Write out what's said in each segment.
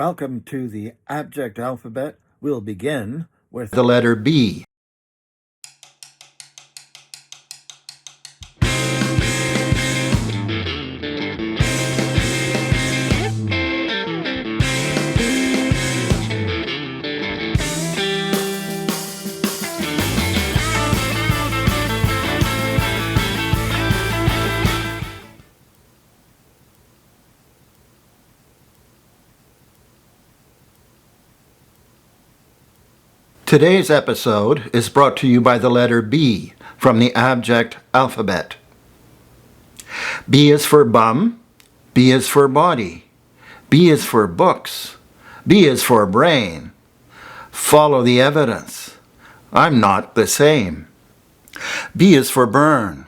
Welcome to the abject alphabet. We'll begin with the letter B. Today's episode is brought to you by the letter B from the abject alphabet. B is for bum, B is for body, B is for books, B is for brain. Follow the evidence. I'm not the same. B is for burn.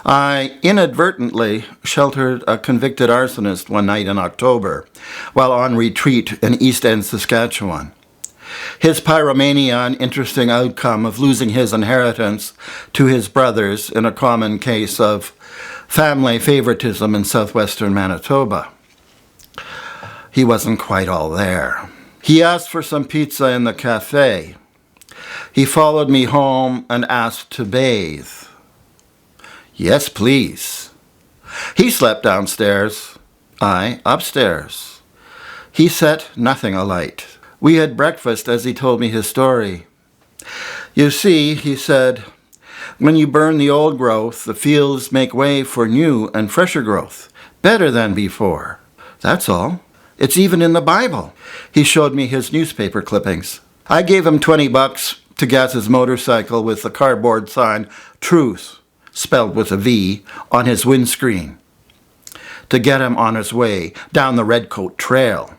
I inadvertently sheltered a convicted arsonist one night in October while on retreat in East End, Saskatchewan. His pyromania, an interesting outcome of losing his inheritance to his brothers in a common case of family favoritism in southwestern Manitoba. He wasn't quite all there. He asked for some pizza in the cafe. He followed me home and asked to bathe. Yes, please. He slept downstairs, I upstairs. He set nothing alight. We had breakfast as he told me his story. You see, he said, when you burn the old growth, the fields make way for new and fresher growth, better than before. That's all. It's even in the Bible. He showed me his newspaper clippings. I gave him $20 to gas his motorcycle with the cardboard sign, Truth, spelled with a V, on his windscreen, to get him on his way down the Redcoat Trail.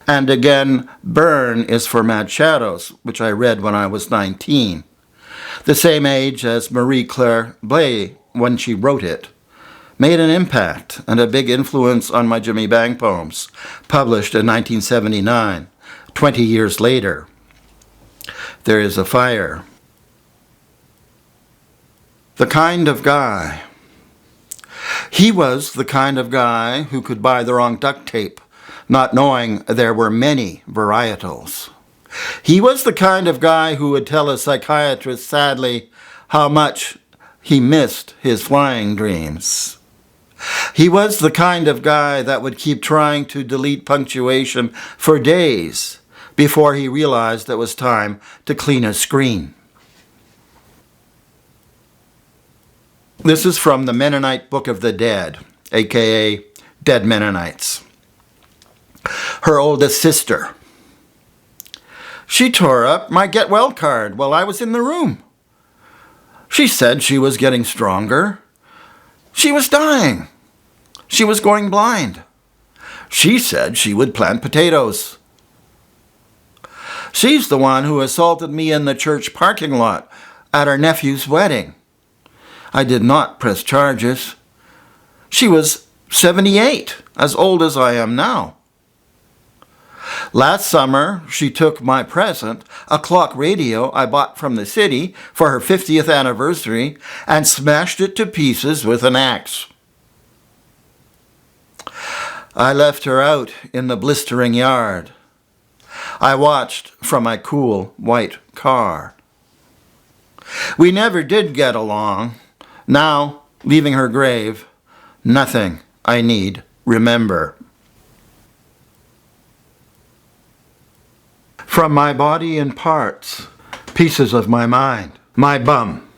And again, Burn is for Mad Shadows, which I read when I was 19. The same age as Marie-Claire Blais when she wrote it. Made an impact and a big influence on my Jimmy Bang poems, published in 1979, 20 years later. There is a fire. The kind of guy. He was the kind of guy who could buy the wrong duct tape, not knowing there were many varietals. He was the kind of guy who would tell a psychiatrist sadly how much he missed his flying dreams. He was the kind of guy that would keep trying to delete punctuation for days before he realized it was time to clean his screen. This is from the Mennonite Book of the Dead, aka Dead Mennonites. Her oldest sister. She tore up my get well card while I was in the room. She said she was getting stronger. She was dying. She was going blind. She said she would plant potatoes. She's the one who assaulted me in the church parking lot at our nephew's wedding. I did not press charges. She was 78, as old as I am now. Last summer, she took my present, a clock radio I bought from the city for her 50th anniversary, and smashed it to pieces with an axe. I left her out in the blistering yard. I watched from my cool white car. We never did get along. Now, leaving her grave, nothing I need remember. From my body in parts, pieces of my mind, my bum.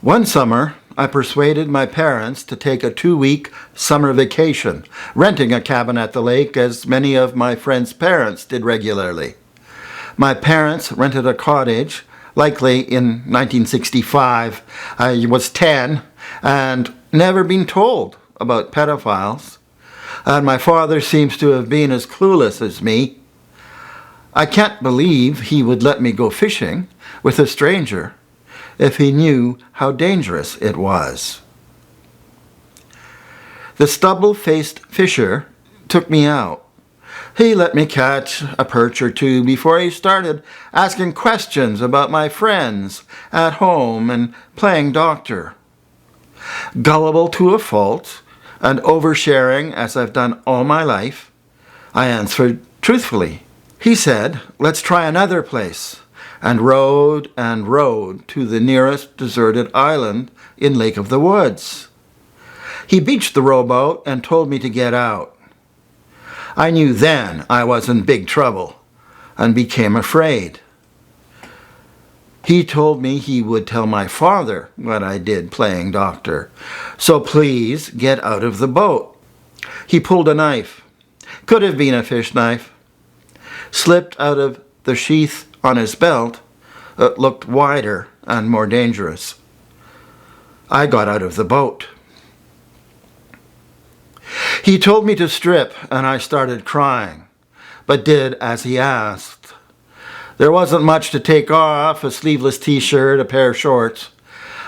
One summer, I persuaded my parents to take a 2-week summer vacation, renting a cabin at the lake as many of my friends' parents did regularly. My parents rented a cottage, likely in 1965. I was 10 and never been told about pedophiles, and my father seems to have been as clueless as me. I can't believe he would let me go fishing with a stranger if he knew how dangerous it was. The stubble-faced fisher took me out. He let me catch a perch or two before he started asking questions about my friends at home and playing doctor. Gullible to a fault, and oversharing as I've done all my life, I answered truthfully. He said, "Let's try another place," and rowed to the nearest deserted island in Lake of the Woods. He beached the rowboat and told me to get out. I knew then I was in big trouble and became afraid. He told me he would tell my father what I did playing doctor, so please get out of the boat. He pulled a knife. Could have been a fish knife. Slipped out of the sheath on his belt. It looked wider and more dangerous. I got out of the boat. He told me to strip, and I started crying, but did as he asked. There wasn't much to take off, a sleeveless t-shirt, a pair of shorts.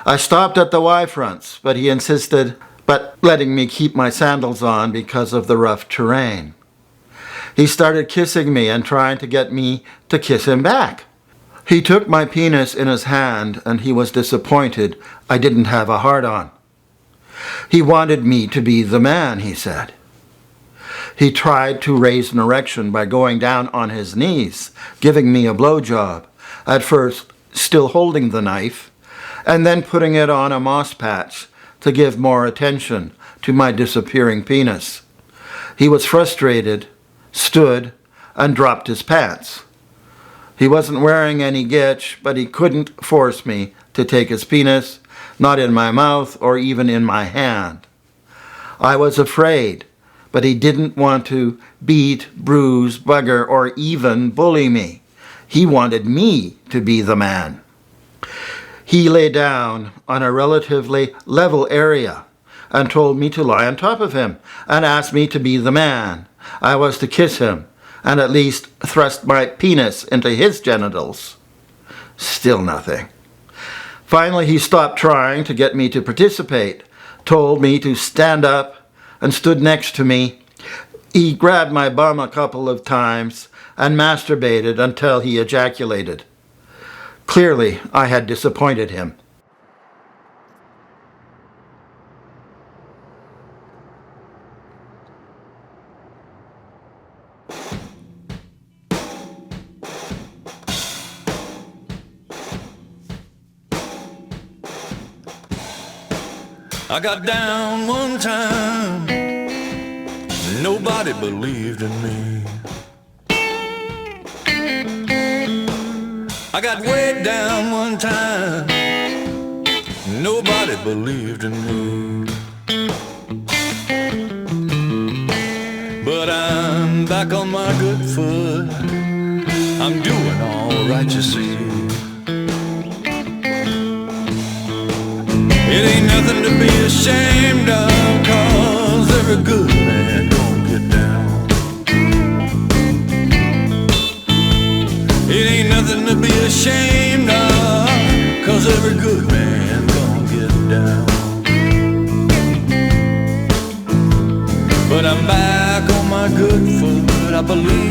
I stopped at the Y-fronts, but he insisted letting me keep my sandals on because of the rough terrain. He started kissing me and trying to get me to kiss him back. He took my penis in his hand, and he was disappointed I didn't have a hard-on. He wanted me to be the man, he said. He tried to raise an erection by going down on his knees, giving me a blowjob, at first still holding the knife, and then putting it on a moss patch to give more attention to my disappearing penis. He was frustrated, stood, and dropped his pants. He wasn't wearing any gitch, but he couldn't force me to take his penis, not in my mouth or even in my hand. I was afraid, but he didn't want to beat, bruise, bugger, or even bully me. He wanted me to be the man. He lay down on a relatively level area and told me to lie on top of him and asked me to be the man. I was to kiss him and at least thrust my penis into his genitals. Still nothing. Finally, he stopped trying to get me to participate, told me to stand up, and stood next to me. He grabbed my bum a couple of times and masturbated until he ejaculated. Clearly, I had disappointed him. I got down one time, nobody believed in me. I got way down one time, nobody believed in me. But I'm back on my good foot, I'm doing all right, you see. It ain't nothing to be ashamed of, 'cause every good man gon' get down. It ain't nothing to be ashamed of, 'cause every good man gon' get down. But I'm back on my good foot, I believe